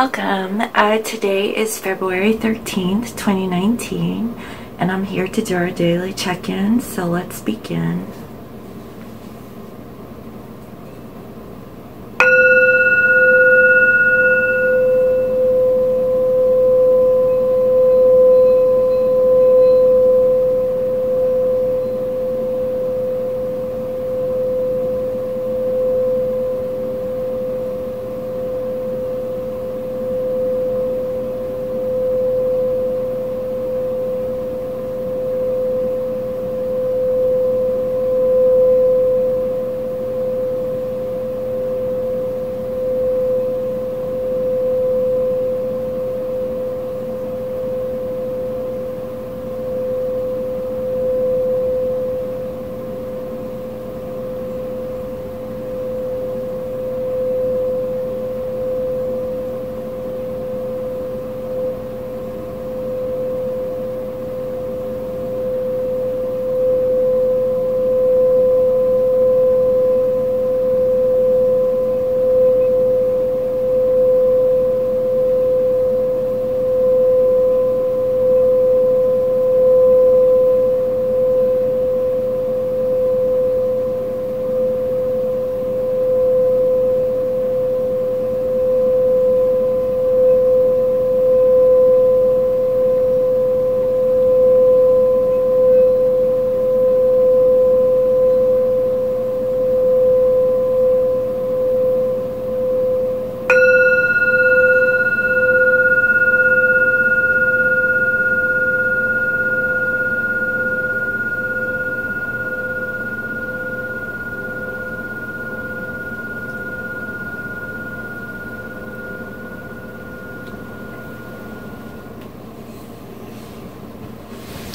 Welcome. Today is February 13th, 2019, and I'm here to do our daily check-in, so let's begin.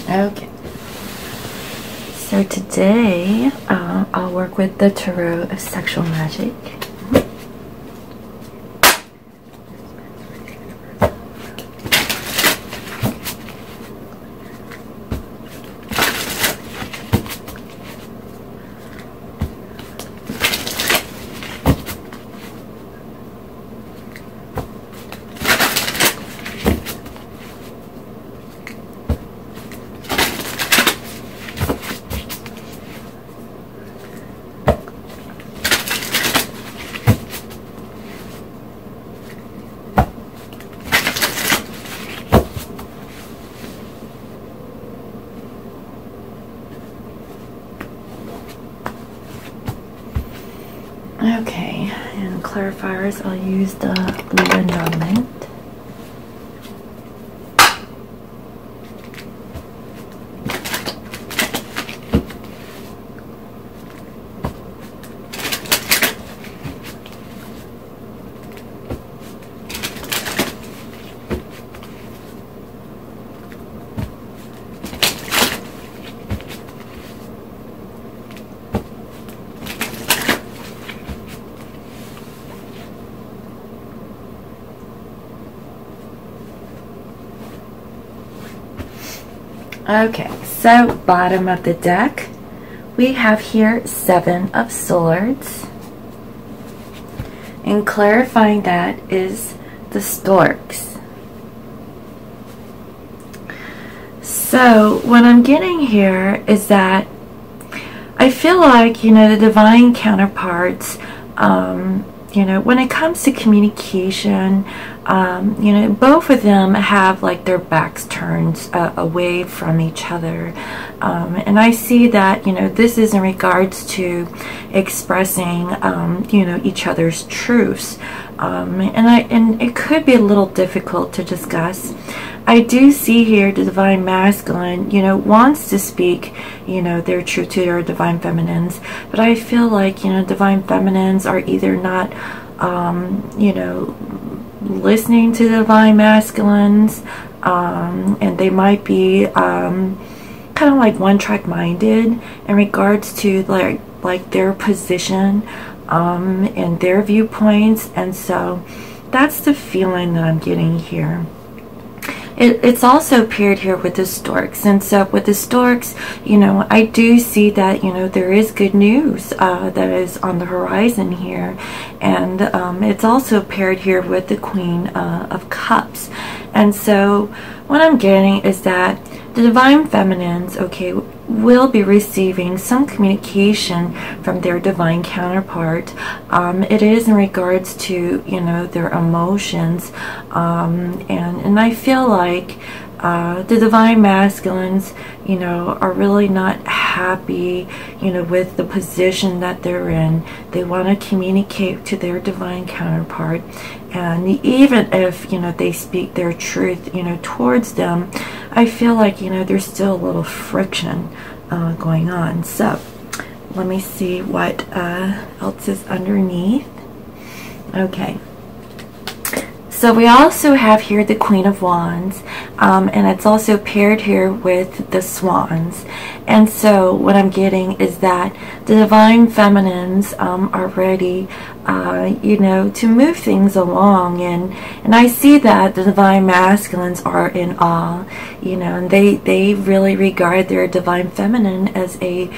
Okay, so today I'll work with the Tarot of Sexual Magic. Okay, and clarifiers, I'll use the blue endowment. Okay, so bottom of the deck, we have here 7 of Swords, and clarifying that is the Storks. So what I'm getting here is that I feel like, you know, the divine counterparts, you know, when it comes to communication, you know, both of them have like their backs turned away from each other. And I see that, you know, this is in regards to expressing, you know, each other's truths. And it could be a little difficult to discuss. I do see here the divine masculine, you know, wants to speak, you know, their truth to their divine feminines, but I feel like, you know, divine feminines are either not, you know, listening to the divine masculines, and they might be kind of like one-track minded in regards to like their position and their viewpoints, and so that's the feeling that I'm getting here. it's also paired here with the storks. And so with the storks, you know, I do see that, you know, there is good news that is on the horizon here. And it's also paired here with the Queen of Cups. And so what I'm getting is that the Divine Feminines, okay, will be receiving some communication from their divine counterpart. It is in regards to, you know, their emotions, and I feel like the Divine Masculines, you know, are really not happy, you know, with the position that they're in. They want to communicate to their divine counterpart, and even if, you know, they speak their truth, you know, towards them, I feel like, you know, there's still a little friction going on. So let me see what else is underneath. Okay. So we also have here the Queen of Wands, and it's also paired here with the Swans. And so what I'm getting is that the Divine Feminines are ready, you know, to move things along. And I see that the Divine Masculines are in awe, you know, and they really regard their Divine Feminine as a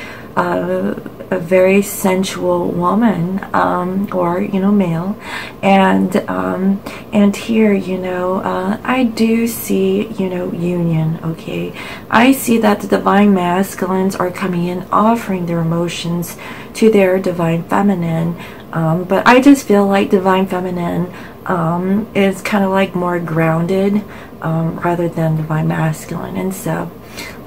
very sensual woman, or, you know, male. And here, you know, I do see, you know, union. Okay, I see that the Divine Masculines are coming in offering their emotions to their Divine Feminine, but I just feel like Divine Feminine is kind of like more grounded rather than Divine Masculine. And so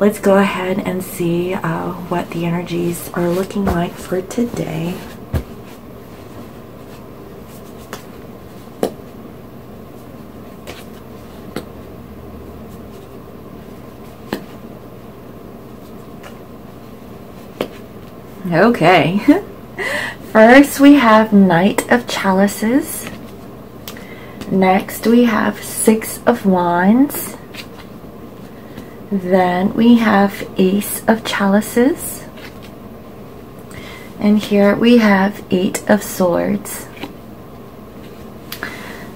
let's go ahead and see what the energies are looking like for today. Okay. First we have Knight of Chalices. Next we have Six of Wands. Then we have Ace of Chalices. And here we have Eight of Swords.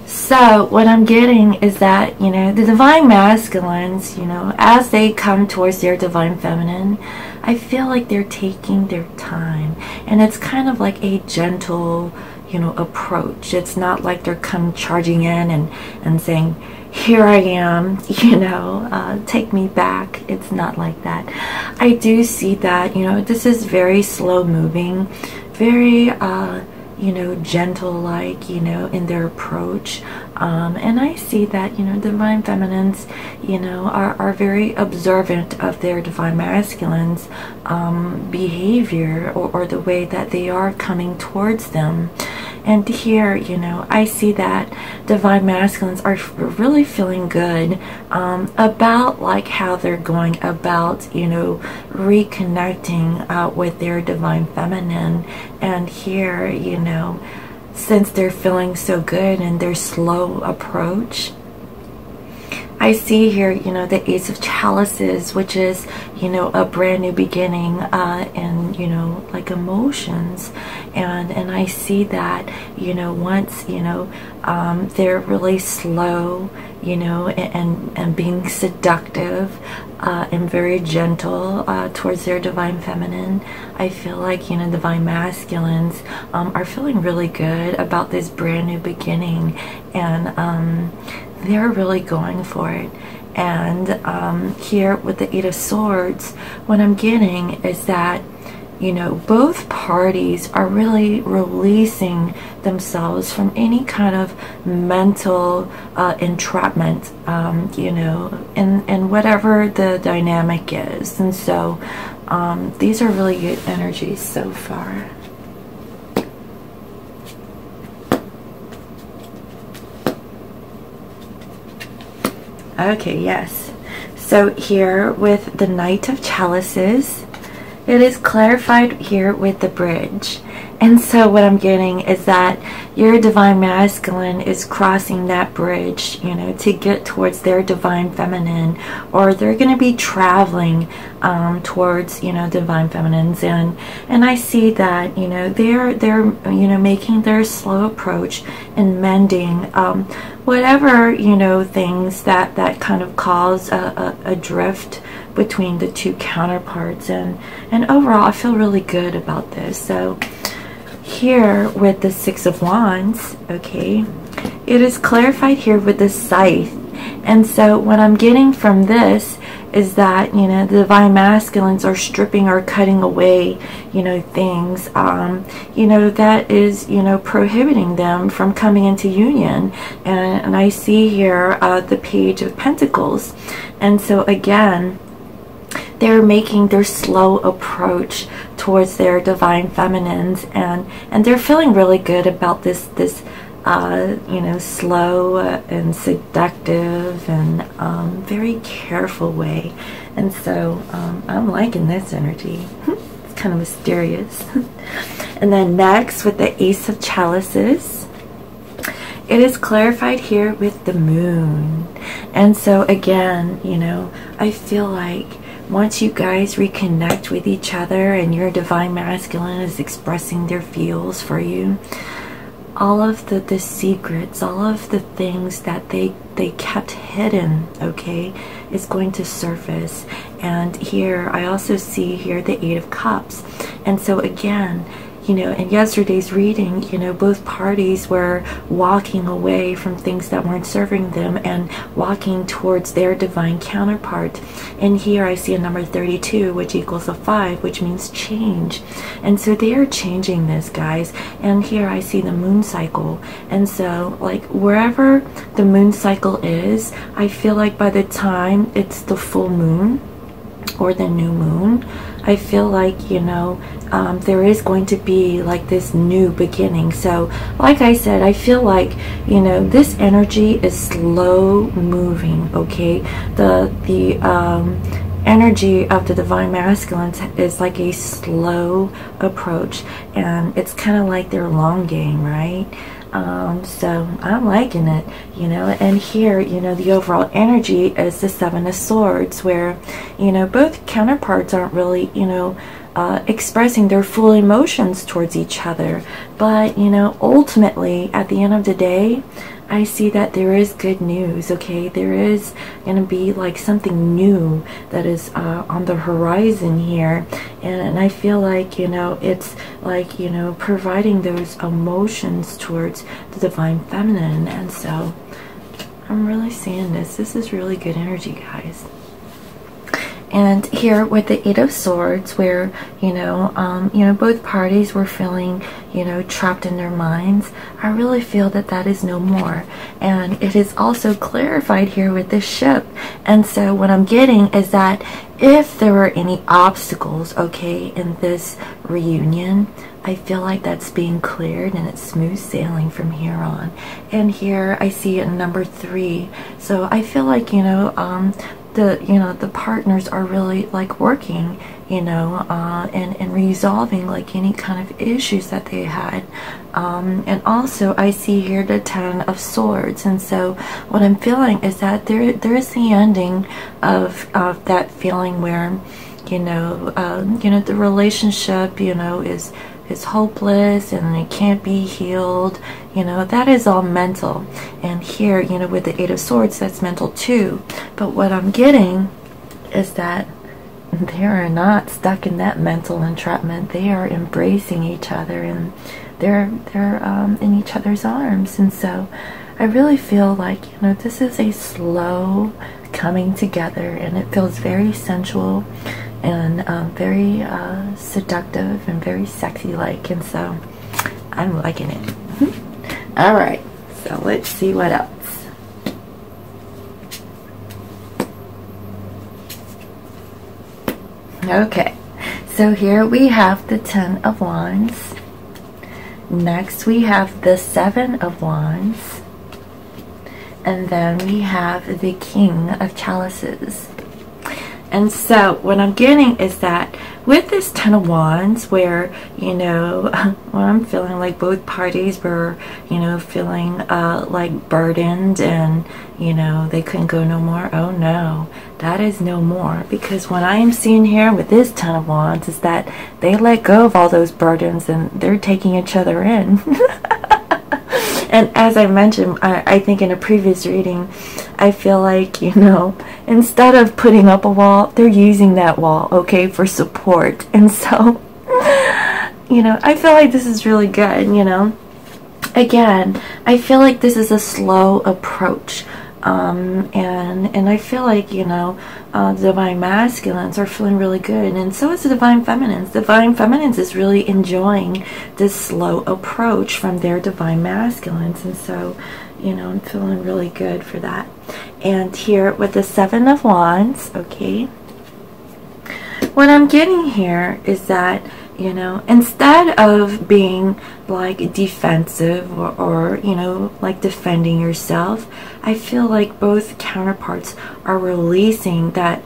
So what I'm getting is that, you know, the Divine Masculines, you know, as they come towards their Divine Feminine, I feel like they're taking their time. And it's kind of like a gentle, you know, approach. It's not like they're come charging in and saying, here I am, you know, take me back. It's not like that. I do see that, you know, this is very slow moving, very, you know, gentle, like, you know, in their approach. And I see that, you know, Divine Feminines, you know, are very observant of their Divine Masculines behavior, or the way that they are coming towards them. And here, you know, I see that Divine Masculines are really feeling good about like how they're going about, you know, reconnecting with their Divine Feminine. And here, you know, since they're feeling so good in their slow approach, I see here, you know, the Ace of Chalices, which is, you know, a brand new beginning and, you know, like emotions. And I see that, you know, once, you know, they're really slow, you know, and being seductive and very gentle towards their Divine Feminine, I feel like, you know, Divine Masculines are feeling really good about this brand new beginning. And they're really going for it. And here with the Eight of Swords, what I'm getting is that, you know, both parties are really releasing themselves from any kind of mental entrapment, you know, in whatever the dynamic is. And so these are really good energies so far. Okay, yes. So here with the Knight of Chalices, it is clarified here with the bridge. And so what I'm getting is that your divine masculine is crossing that bridge, you know, to get towards their divine feminine, or they're going to be traveling towards, you know, divine feminines. And I see that, you know, they're you know, making their slow approach and mending whatever, you know, things that kind of cause a drift between the two counterparts. And overall, I feel really good about this. So here with the Six of Wands, okay, it is clarified here with the scythe. And so what I'm getting from this is that, you know, the divine masculines are stripping or cutting away, you know, things, you know, that is, you know, prohibiting them from coming into union. And I see here the Page of Pentacles. And so again, they're making their slow approach towards their divine feminines, and they're feeling really good about this you know, slow and seductive and very careful way. And so I'm liking this energy. It's kind of mysterious. And then next with the Ace of Chalices, it is clarified here with the Moon. And so again, you know, I feel like once you guys reconnect with each other and your divine masculine is expressing their feels for you, all of the secrets, all of the things that they kept hidden, okay, is going to surface. And here I also see here the Eight of Cups. And so again, you know, in yesterday's reading, you know, both parties were walking away from things that weren't serving them and walking towards their divine counterpart. And here I see a number 32, which equals a 5, which means change. And so they are changing this, guys. And here I see the moon cycle. And so, like, wherever the moon cycle is, I feel like by the time it's the full moon or the new moon, I feel like, you know, there is going to be like this new beginning. So like I said, I feel like, you know, this energy is slow moving, okay? The energy of the divine masculine is like a slow approach, and it's kind of like their long game, right? So I'm liking it, you know. And here, you know, the overall energy is the Seven of Swords, where, you know, both counterparts aren't really, you know, expressing their full emotions towards each other. But, you know, ultimately, at the end of the day, I see that there is good news, okay? There is going to be like something new that is on the horizon here. And I feel like, you know, it's like, you know, providing those emotions towards the divine feminine. And so I'm really seeing this. This is really good energy, guys. And here with the Eight of Swords, where, you know, both parties were feeling, you know, trapped in their minds, I really feel that that is no more. And it is also clarified here with this ship. And so what I'm getting is that if there were any obstacles, okay, in this reunion, I feel like that's being cleared and it's smooth sailing from here on. And here I see a number 3. So I feel like, you know, the partners are really like working, you know, and resolving like any kind of issues that they had. And also I see here the Ten of Swords. And so what I'm feeling is that there is the ending of that feeling where, you know, the relationship, you know, is hopeless and it can't be healed. You know, that is all mental. And here, you know, with the Eight of Swords, that's mental too. But what I'm getting is that they are not stuck in that mental entrapment. They are embracing each other, and they're in each other's arms. And so I really feel like, you know, this is a slow coming together, and it feels very sensual and very seductive and very sexy like. And so I'm liking it. All right, so let's see what else. Okay, so here we have the Ten of Wands. Next we have the Seven of Wands. And then we have the King of Chalices. And so what I'm getting is that with this Ten of Wands, where, you know, well, I'm feeling like both parties were, you know, feeling like burdened, and, you know, they couldn't go no more. Oh no, that is no more, because what I am seeing here with this Ten of Wands is that they let go of all those burdens and they're taking each other in. And as I mentioned, I think in a previous reading, I feel like, you know, instead of putting up a wall, they're using that wall, okay, for support. And so, you know, I feel like this is really good, you know. Again, I feel like this is a slow approach. And I feel like, you know, the Divine Masculines are feeling really good, and so is the Divine Feminines. Divine Feminines is really enjoying this slow approach from their Divine Masculines, and so, you know, I'm feeling really good for that. And here with the Seven of Wands, okay, what I'm getting here is that, you know, instead of being like defensive or you know, like defending yourself, I feel like both counterparts are releasing that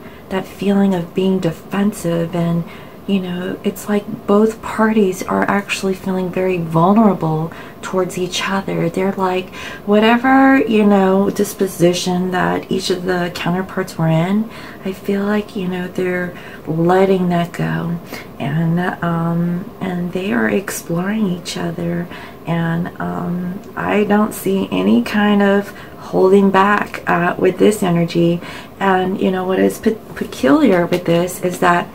feeling of being defensive, and, you know, it's like both parties are actually feeling very vulnerable towards each other. They're like, whatever, you know, disposition that each of the counterparts were in, I feel like, you know, they're letting that go, and they are exploring each other, and I don't see any kind of holding back with this energy. And, you know, what is peculiar with this is that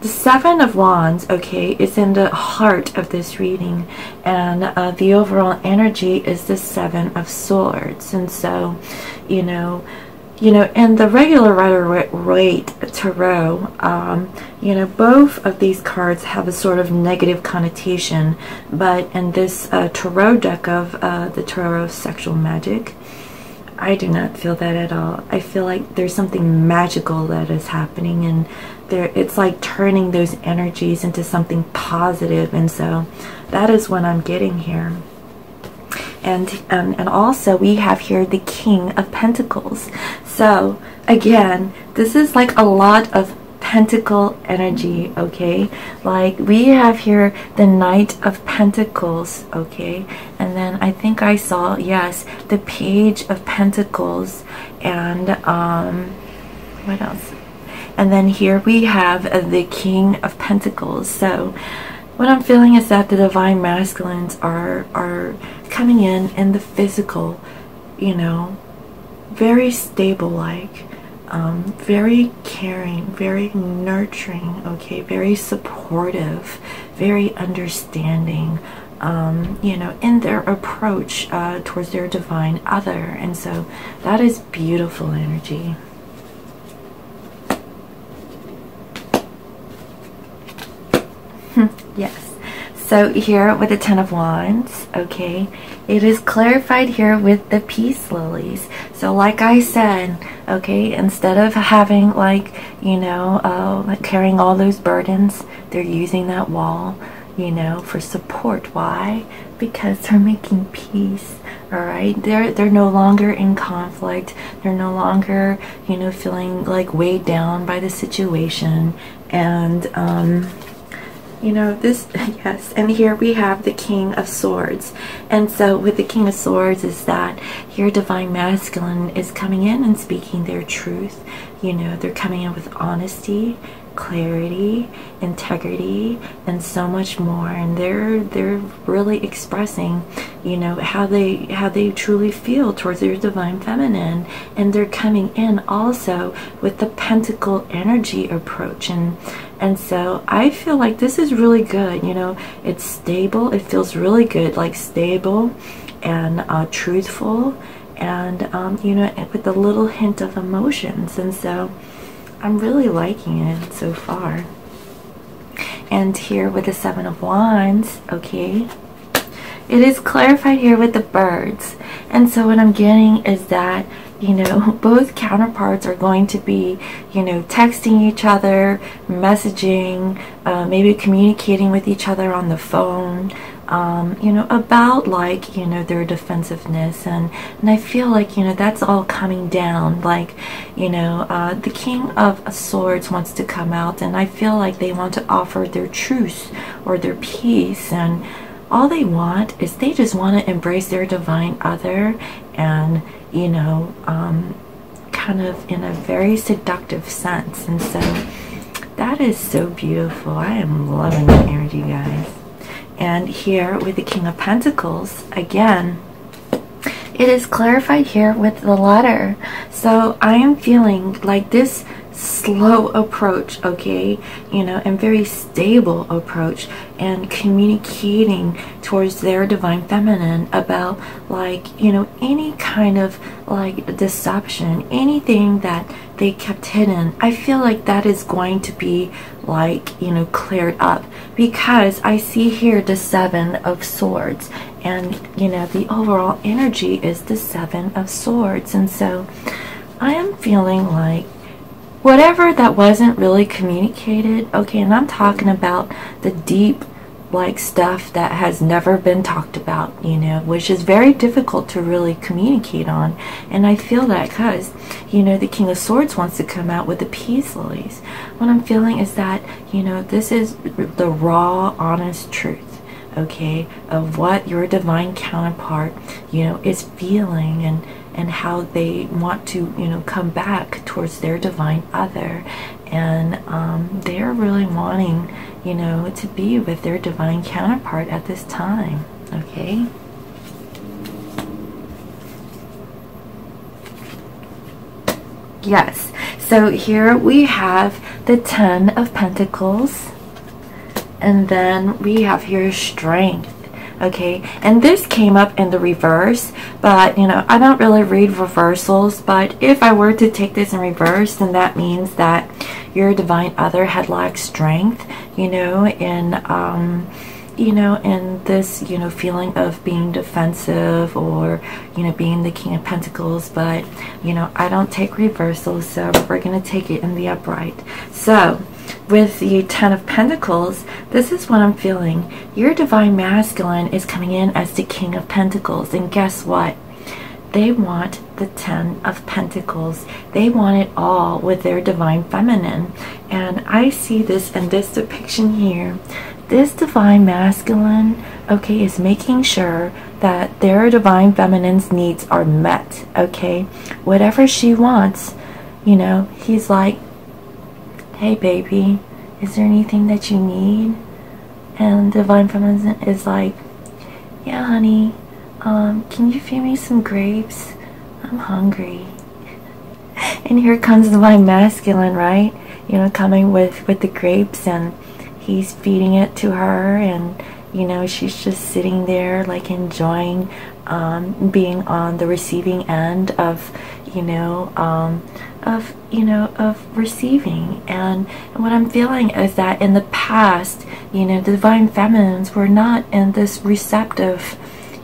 the Seven of Wands, okay, is in the heart of this reading, and the overall energy is the Seven of Swords. And so, you know, in the regular Rider-Waite tarot, you know, both of these cards have a sort of negative connotation, but in this tarot deck of the Tarot of Sexual Magic, I do not feel that at all. I feel like there's something magical that is happening, and it's like turning those energies into something positive, and so that is what I'm getting here. And also we have here the King of Pentacles. So again, this is like a lot of Pentacle energy, okay? Like we have here the Knight of Pentacles, okay? And then I think I saw, yes, the Page of Pentacles, and what else? And then here we have the King of Pentacles. So what I'm feeling is that the Divine Masculines are coming in the physical, you know, very stable, like very caring, very nurturing, okay, very supportive, very understanding, you know, in their approach towards their divine other. And so that is beautiful energy. Yes. So here with the Ten of Wands, okay, it is clarified here with the Peace Lilies. So like I said, okay, instead of having, like, you know, like carrying all those burdens, they're using that wall, you know, for support. Why? Because they're making peace. All right, they're no longer in conflict. They're no longer, you know, feeling like weighed down by the situation. And you know, this, yes, and here we have the King of Swords. And so with the King of Swords is that your Divine Masculine is coming in and speaking their truth. You know, they're coming in with honesty, clarity, integrity, and so much more. And they're really expressing, you know, how they truly feel towards their Divine Feminine. And they're coming in also with the Pentacle energy approach. And so I feel like this is really good. You know, it's stable. It feels really good, like stable and truthful, and you know, with a little hint of emotions. And so I'm really liking it so far. And here with the Seven of Wands, okay, it is clarified here with the birds. And so what I'm getting is that you know, both counterparts are going to be, you know, texting each other, messaging, maybe communicating with each other on the phone, you know, about like, you know, their defensiveness. And I feel like, you know, that's all coming down. Like, you know, the King of Swords wants to come out, and I feel like they want to offer their truce or their peace. And all they want is they just want to embrace their divine other, and, you know, kind of in a very seductive sense. And so that is so beautiful. I am loving the energy, guys. And here with the King of Pentacles, again, it is clarified here with the letter. So I am feeling like this slow approach, okay, you know, and very stable approach, and communicating towards their divine feminine about, like, you know, any kind of like deception, anything that they kept hidden. I feel like that is going to be like, you know, cleared up, because I see here the Seven of Swords, and, you know, the overall energy is the Seven of Swords. And so I am feeling like whatever that wasn't really communicated, okay, and I'm talking about the deep, like, stuff that has never been talked about, you know, which is very difficult to really communicate on. And I feel that because, you know, the King of Swords wants to come out with the peace lilies. What I'm feeling is that, you know, this is the raw, honest truth, okay, of what your divine counterpart, you know, is feeling, and how they want to, you know, come back towards their divine other. And they're really wanting, you know, to be with their divine counterpart at this time, okay? Yes, so here we have the Ten of Pentacles, and then we have here Strength. Okay, and this came up in the reverse, but, you know, I don't really read reversals, but if I were to take this in reverse, then that means that your divine other had lacked strength, you know, in this, you know, feeling of being defensive, or, you know, being the King of Pentacles. But, you know, I don't take reversals, so we're going to take it in the upright. So with the Ten of Pentacles, this is what I'm feeling. Your divine masculine is coming in as the King of Pentacles, and guess what? They want the Ten of Pentacles. They want it all with their divine feminine. And I see this in this depiction here. This divine masculine, okay, is making sure that their divine feminine's needs are met, okay? Whatever she wants, you know, he's like, hey baby, is there anything that you need? And divine feminine is like, yeah honey, can you feed me some grapes? I'm hungry. And here comes divine masculine, right? You know, coming with the grapes, and he's feeding it to her, and, you know, she's just sitting there like enjoying being on the receiving end of, of receiving. And what I'm feeling is that in the past, you know, the divine feminines were not in this receptive,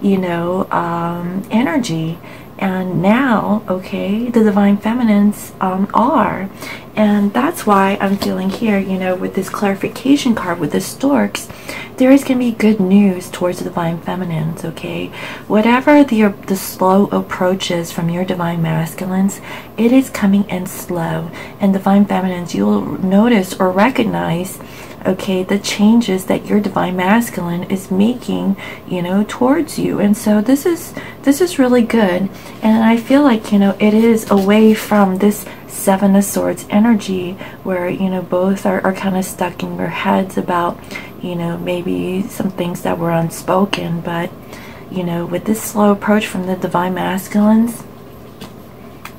energy. And now, okay, the divine feminines are. And that's why I'm feeling here, you know, with this clarification card with the storks, there is going to be good news towards the divine feminines, okay? Whatever the slow approach is from your divine masculines, it is coming in slow. And divine feminines, you'll notice or recognize, okay, the changes that your divine masculine is making, you know, towards you. And so this is really good. And I feel like, you know, it is away from this Seven of Swords energy where, you know, both are kind of stuck in their heads about, you know, maybe some things that were unspoken. But, you know, with this slow approach from the divine masculines,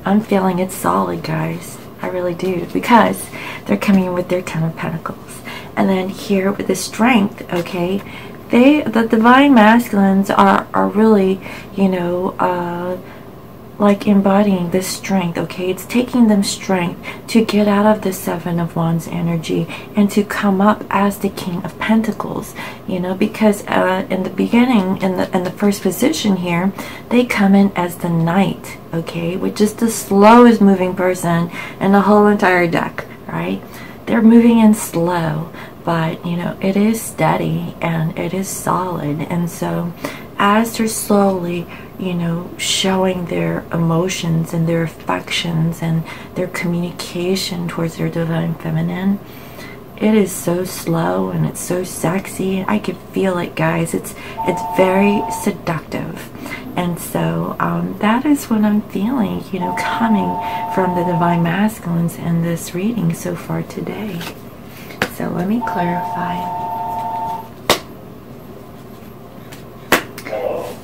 I'm feeling it's solid, guys. I really do, because they're coming in with their Ten of Pentacles. And then here with the Strength, okay, the divine masculines are really, you know, like embodying this strength, okay? It's taking them strength to get out of the Seven of Wands energy and to come up as the King of Pentacles, you know, because in the beginning, in the first position here, they come in as the Knight, okay, which is the slowest moving person in the whole entire deck, right? They're moving in slow, but you know, it is steady and it is solid. And so as they're slowly, you know, showing their emotions and their affections and their communication towards their divine feminine, it is so slow and it's so sexy. I could feel it, guys. It's very seductive. And so that is what I'm feeling, you know, coming from the divine masculines in this reading so far today. So let me clarify.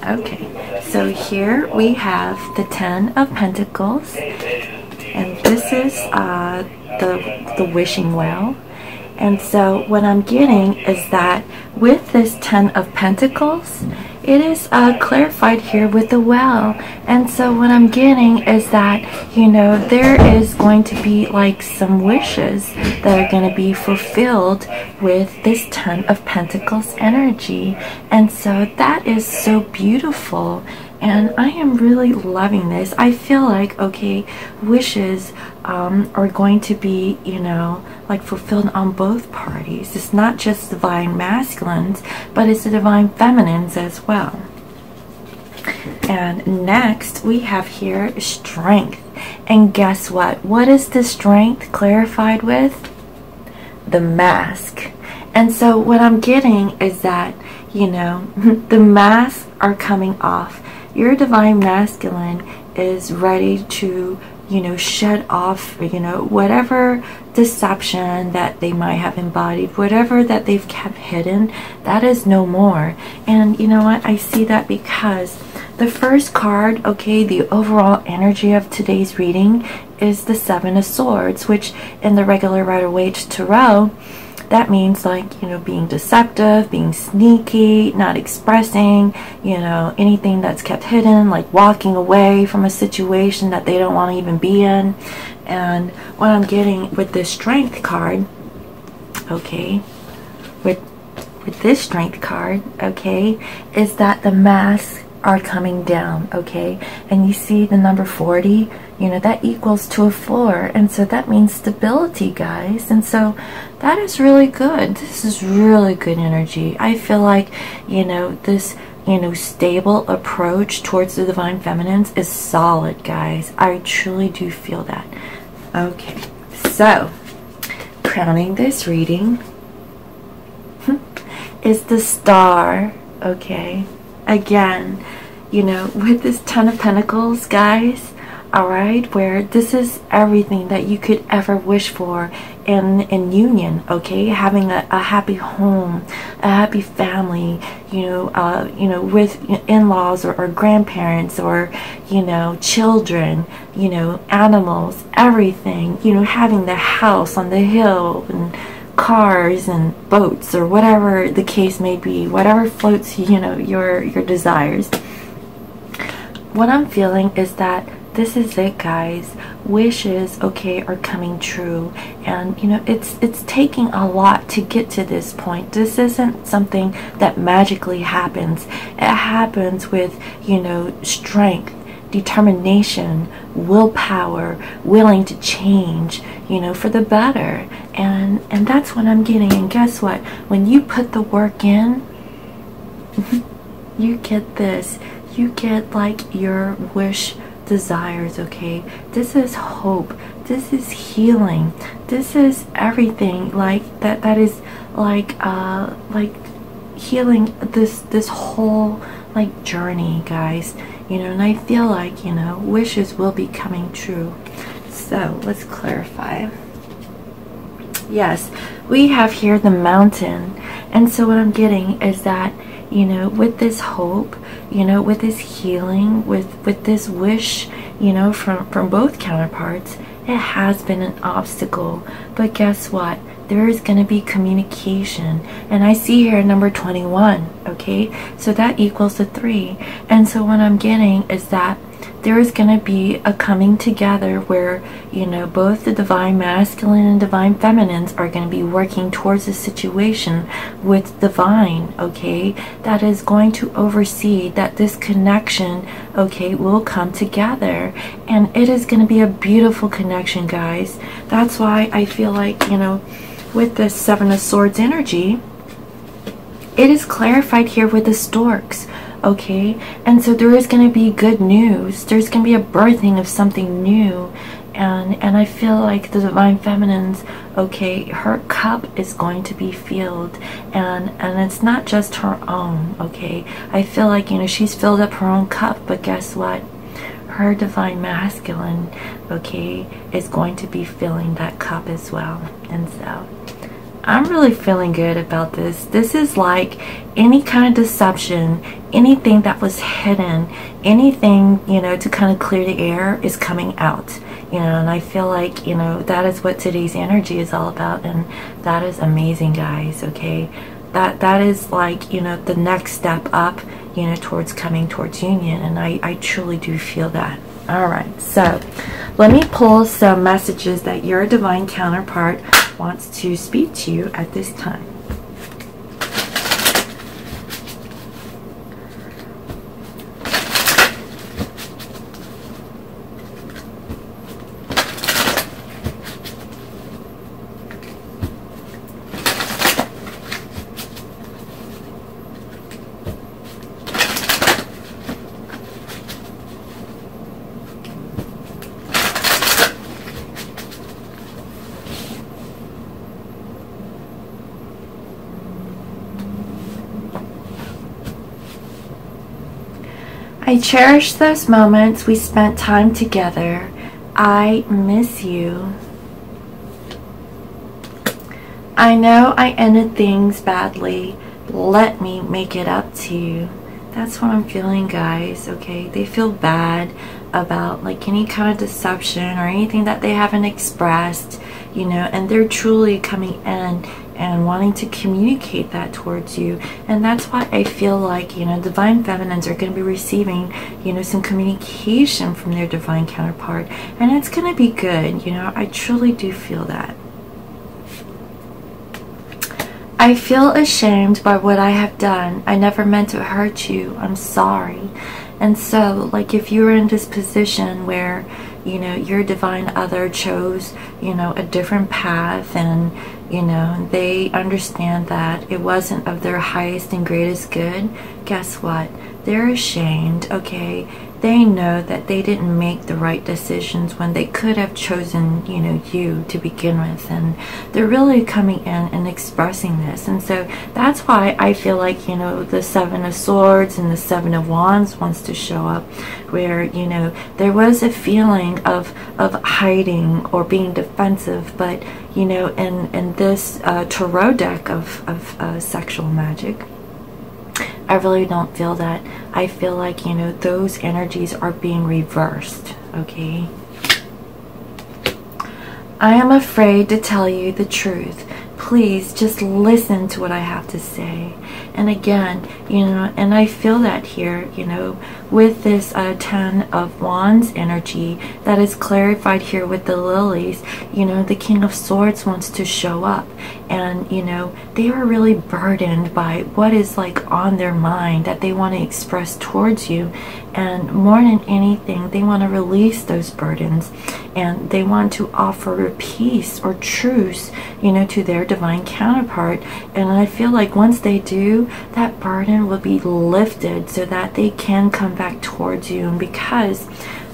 Okay, so here we have the Ten of Pentacles, and this is the wishing well. And so what I'm getting is that with this Ten of Pentacles, it is clarified here with the well. And so what I'm getting is that, you know, there is going to be like some wishes that are going to be fulfilled with this Ten of Pentacles energy. And so that is so beautiful. And I am really loving this. I feel like, okay, wishes are going to be, you know, like fulfilled on both parties. It's not just divine masculines, but it's the divine feminines as well. And next we have here strength. And guess what? What is the strength clarified with? The mask. And so what I'm getting is that, you know, the masks are coming off. Your divine masculine is ready to, you know, shed off, you know, whatever deception that they might have embodied, whatever that they've kept hidden, that is no more. And you know what? I see that because the first card, okay, the overall energy of today's reading is the Seven of Swords, which in the regular Rider-Waite Tarot, that means like, you know, being deceptive, being sneaky, not expressing, you know, anything that's kept hidden, like walking away from a situation that they don't want to even be in. And what I'm getting with this strength card, okay, with this strength card, okay, is that the masks are coming down, okay? And you see the number 40, you know, that equals to a 4, and so that means stability, guys. And so that is really good. This is really good energy. I feel like, you know, this, you know, stable approach towards the divine feminines is solid, guys. I truly do feel that. Okay, so crowning this reading is the Star, okay? Again, you know, with this Ten of Pentacles, guys, all right, where this is everything that you could ever wish for in union, okay? Having a happy home, a happy family, you know, with in-laws or grandparents or, you know, children, you know, animals, everything, you know, having the house on the hill and cars and boats or whatever the case may be, whatever floats, you know, your desires. What I'm feeling is that this is it, guys. Wishes, okay, are coming true. And you know, it's taking a lot to get to this point. This isn't something that magically happens. It happens with, you know, strength, determination, willpower, willing to change, you know, for the better. And that's what I'm getting. And guess what? When you put the work in, you get this. You get like your wish desires, okay? This is hope. This is healing. This is everything like that is like healing this whole like journey, guys. You know, and I feel like, you know, wishes will be coming true. So let's clarify. Yes, we have here the Mountain. And so what I'm getting is that, you know, with this hope, you know, with this healing, with this wish, you know, from both counterparts, it has been an obstacle. But guess what? There is going to be communication. And I see here number 21, okay? So that equals to 3. And so what I'm getting is that, there is going to be a coming together where, you know, both the divine masculine and divine feminines are going to be working towards a situation with divine, okay, that is going to oversee that this connection, okay, will come together. And it is going to be a beautiful connection, guys. That's why I feel like, you know, with the Seven of Swords energy, it is clarified here with the storks, okay? And so there is going to be good news. There's going to be a birthing of something new. And I feel like the divine feminines, okay, her cup is going to be filled. And it's not just her own, okay? I feel like, you know, she's filled up her own cup, but guess what? Her divine masculine, okay, is going to be filling that cup as well. And so I'm really feeling good about this. This is like any kind of deception, anything that was hidden, anything, you know, to kind of clear the air is coming out. You know, and I feel like, you know, that is what today's energy is all about. And that is amazing, guys, okay? That is like, you know, the next step up, you know, towards coming towards union. And I truly do feel that. All right, so let me pull some messages that your divine counterpart wants to speak to you at this time. I cherish those moments we spent time together. I miss you. I know I ended things badly. Let me make it up to you. That's what I'm feeling, guys, okay? They feel bad about like any kind of deception or anything that they haven't expressed, you know, and they're truly coming in and wanting to communicate that towards you. And that's why I feel like, you know, divine feminines are going to be receiving, you know, some communication from their divine counterpart, and it's going to be good. You know, I truly do feel that. I feel ashamed by what I have done. I never meant to hurt you. I'm sorry. And so, like, if you're in this position where, you know, your divine other chose, you know, a different path, and, you know, they understand that it wasn't of their highest and greatest good, guess what? They're ashamed, okay? They know that they didn't make the right decisions when they could have chosen, you know, you to begin with. And they're really coming in and expressing this. And so that's why I feel like, you know, the Seven of Swords and the Seven of Wands wants to show up, where, you know, there was a feeling of hiding or being defensive. But, you know, in this tarot deck of sexual magic, I really don't feel that. I feel like, you know, those energies are being reversed, okay? I am afraid to tell you the truth. Please just listen to what I have to say. And again, you know, and I feel that here, you know, with this Ten of Wands energy that is clarified here with the lilies, you know, the King of Swords wants to show up. And, you know, they are really burdened by what is like on their mind that they want to express towards you. And more than anything, they want to release those burdens, and they want to offer peace or truce, you know, to their divine counterpart. And I feel like once they do, that burden will be lifted so that they can come back towards you. And because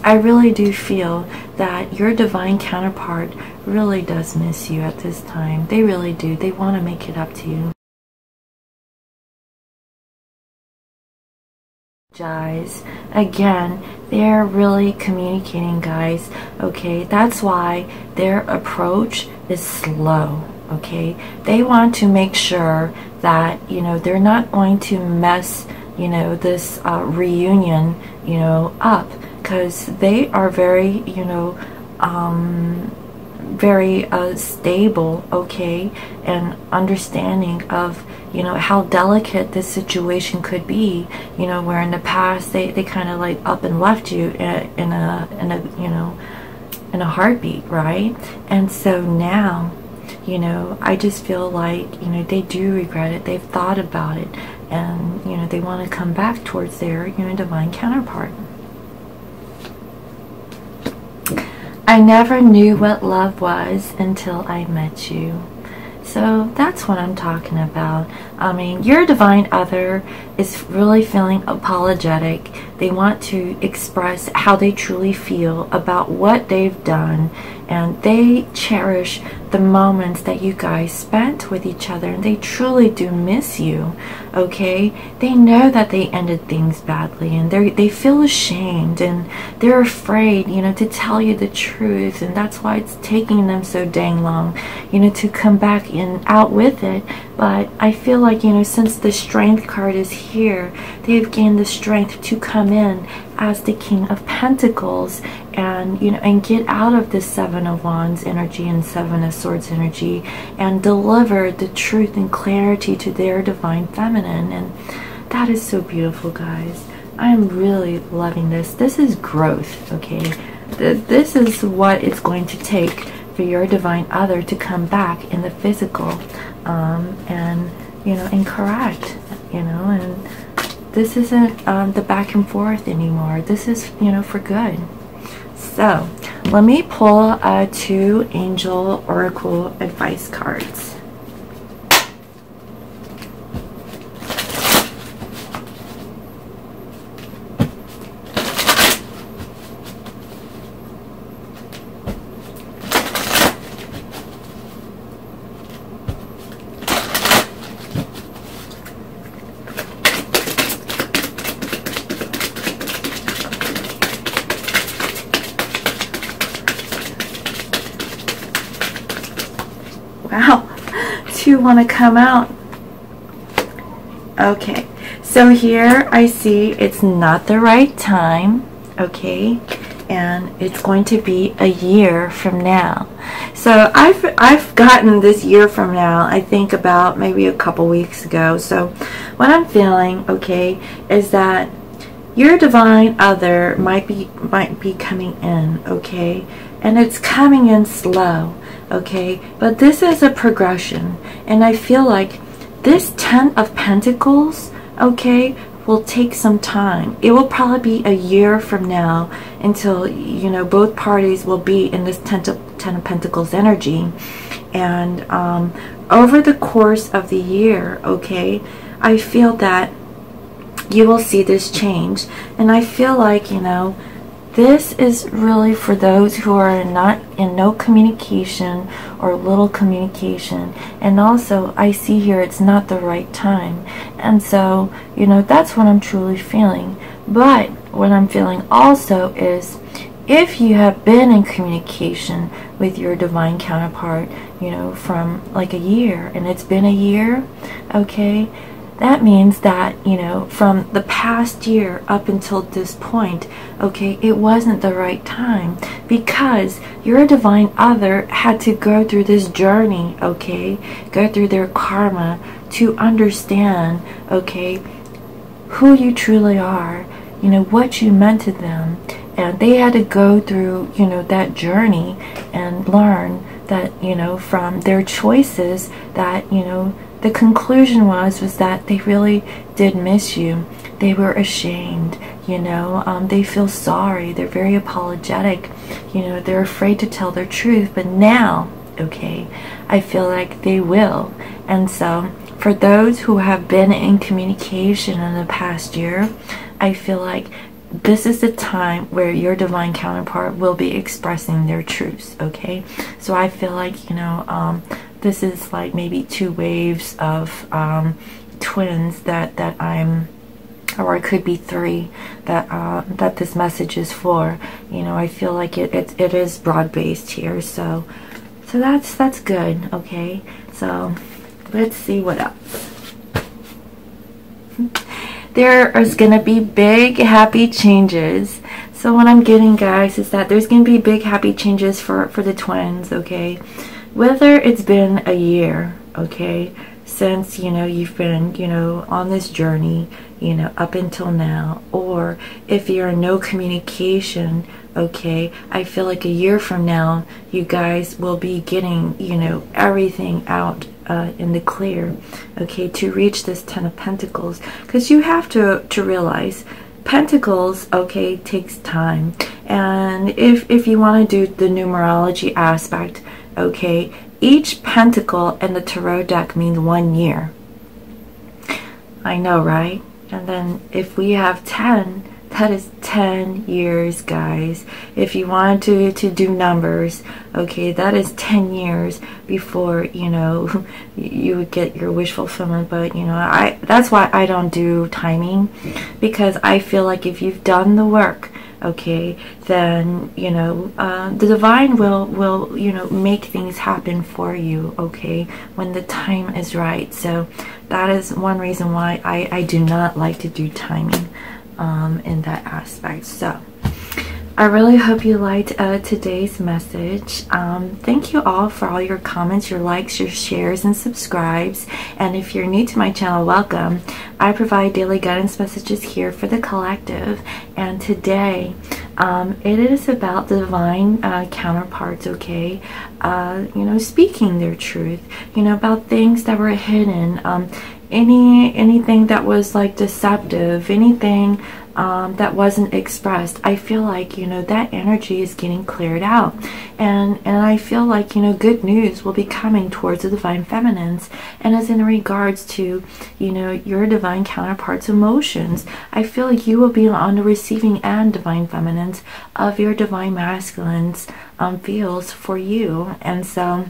I really do feel that your divine counterpart really does miss you at this time. They really do. They want to make it up to you. Again, they're really communicating, guys, okay? That's why their approach is slow, okay? They want to make sure that, you know, they're not going to mess, you know, this reunion, you know, up, because they are very, you know, very stable, okay, and understanding of, you know, how delicate this situation could be, you know, where in the past they kind of like up and left you in a you know, in a heartbeat, right? And so now, you know, I just feel like, you know, they do regret it. They've thought about it, and, you know, they want to come back towards their, you know, divine counterpart. I never knew what love was until I met you. So that's what I'm talking about. I mean, your divine other is really feeling apologetic. They want to express how they truly feel about what they've done, and they cherish the moments that you guys spent with each other, and they truly do miss you, okay? They know that they ended things badly, and they feel ashamed, and they're afraid, you know, to tell you the truth, and that's why it's taking them so dang long, you know, to come back out with it. But I feel like, you know, since the Strength card is here, they've gained the strength to come in as the King of Pentacles, and, you know, and get out of the Seven of Wands energy and Seven of Swords energy, and deliver the truth and clarity to their divine feminine. And that is so beautiful, guys. I am really loving this. This is growth, okay? This is what it's going to take for your divine other to come back in the physical, and, you know, and correct, you know, and this isn't the back and forth anymore. This is, you know, for good. So let me pull 2 angel oracle advice cards. Wow, 2 want to come out. Okay, so here I see it's not the right time, okay, and it's going to be a year from now. So I've gotten this year from now, I think, about maybe a couple weeks ago. So what I'm feeling, okay, is that your divine other might be coming in, okay, and it's coming in slow, okay, but this is a progression, and I feel like this 10 of Pentacles, okay, will take some time. It will probably be a year from now until, you know, both parties will be in this 10 of Pentacles energy, and over the course of the year, okay, I feel that you will see this change. And I feel like, you know, this is really for those who are not in no communication or little communication. And also I see here it's not the right time. And so, you know, that's what I'm truly feeling. But what I'm feeling also is, if you have been in communication with your divine counterpart, you know, from like a year, and it's been a year, okay, that means that, you know, from the past year up until this point, okay, it wasn't the right time, because your divine other had to go through this journey, okay, go through their karma to understand, okay, who you truly are, you know, what you meant to them. And they had to go through, you know, that journey and learn that, you know, from their choices, that, you know, the conclusion was that they really did miss you. They were ashamed, you know, they feel sorry, they're very apologetic, you know, they're afraid to tell their truth. But now, okay, I feel like they will. And so for those who have been in communication in the past year, I feel like this is the time where your divine counterpart will be expressing their truths, okay? So I feel like, you know, this is like maybe 2 waves of twins that I'm, or it could be 3 that this message is for. You know, I feel like it is broad-based here, so that's good, okay? So let's see what else. There is going to be big, happy changes. So what I'm getting, guys, is that there's going to be big happy changes for the twins, okay? Whether it's been a year, okay, since, you know, you've been, you know, on this journey, you know, up until now, or if you're in no communication, okay, I feel like a year from now, you guys will be getting, you know, everything out in the clear, okay, to reach this 10 of Pentacles, because you have to realize Pentacles, okay, takes time. And if you want to do the numerology aspect, okay, each pentacle in the tarot deck means 1 year. I know, right? And then if we have 10, that is 10 years, guys. If you wanted to do numbers, okay, that is 10 years before, you know, you would get your wish fulfillment. But, you know, that's why I don't do timing, because I feel like if you've done the work, okay, then, you know, the divine will, you know, make things happen for you, okay, when the time is right. So that is one reason why I do not like to do timing in that aspect. So I really hope you liked today's message. Thank you all for all your comments, your likes, your shares, and subscribes. And if you're new to my channel, welcome. I provide daily guidance messages here for the collective. And today, it is about the divine counterparts, okay? You know, speaking their truth, you know, about things that were hidden, anything that was like deceptive, anything that wasn't expressed. I feel like, you know, that energy is getting cleared out, and I feel like, you know, good news will be coming towards the divine feminines. And as in regards to, you know, your divine counterparts' emotions, I feel like you will be on the receiving end, divine feminines, of your divine masculines feels for you. And so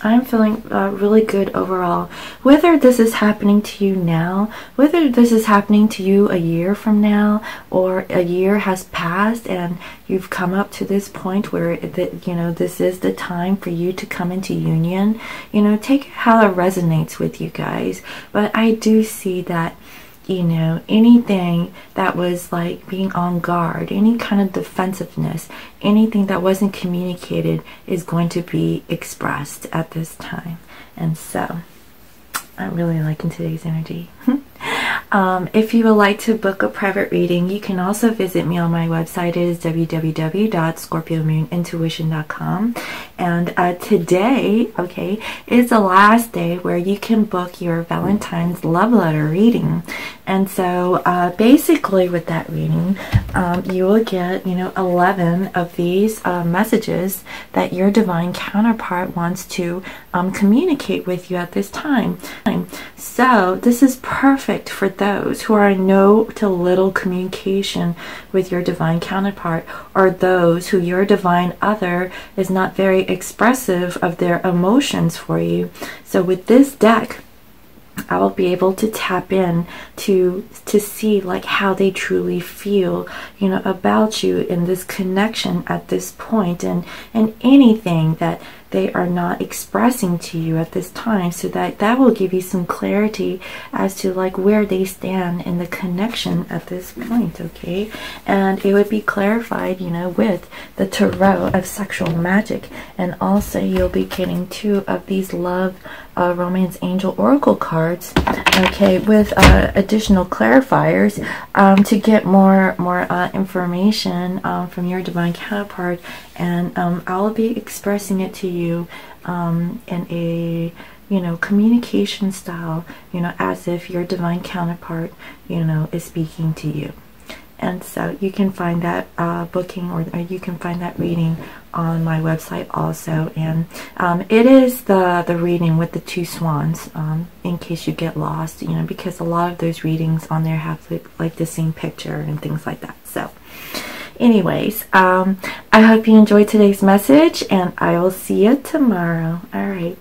I'm feeling really good overall. Whether this is happening to you now, whether this is happening to you a year from now, or a year has passed and you've come up to this point where, you know, this is the time for you to come into union, you know, take how it resonates with you guys. But I do see that, you know, anything that was like being on guard, any kind of defensiveness, anything that wasn't communicated is going to be expressed at this time. And so I'm really liking today's energy. If you would like to book a private reading, you can also visit me on my website. It is www.scorpiomoonintuition.com. And today, okay, is the last day where you can book your Valentine's love letter reading. And so basically with that reading, you will get, you know, 11 of these messages that your divine counterpart wants to communicate with you at this time. So this is perfect for those who are in no to little communication with your divine counterpart, or those who your divine other is not very expressive of their emotions for you. So with this deck, I will be able to tap in to see like how they truly feel, you know, about you in this connection at this point, and anything that they are not expressing to you at this time, so that will give you some clarity as to like where they stand in the connection at this point, okay? And it would be clarified, you know, with the tarot of sexual magic. And also you'll be getting 2 of these love romance angel oracle cards, okay, with additional clarifiers to get more information from your divine counterpart. And I'll be expressing it to you in a, you know, communication style, you know, as if your divine counterpart, you know, is speaking to you. And so you can find that booking, or you can find that reading on my website also. And it is the reading with the 2 swans, in case you get lost, you know, because a lot of those readings on there have like the same picture and things like that. So anyways, I hope you enjoyed today's message, and I will see you tomorrow. All right,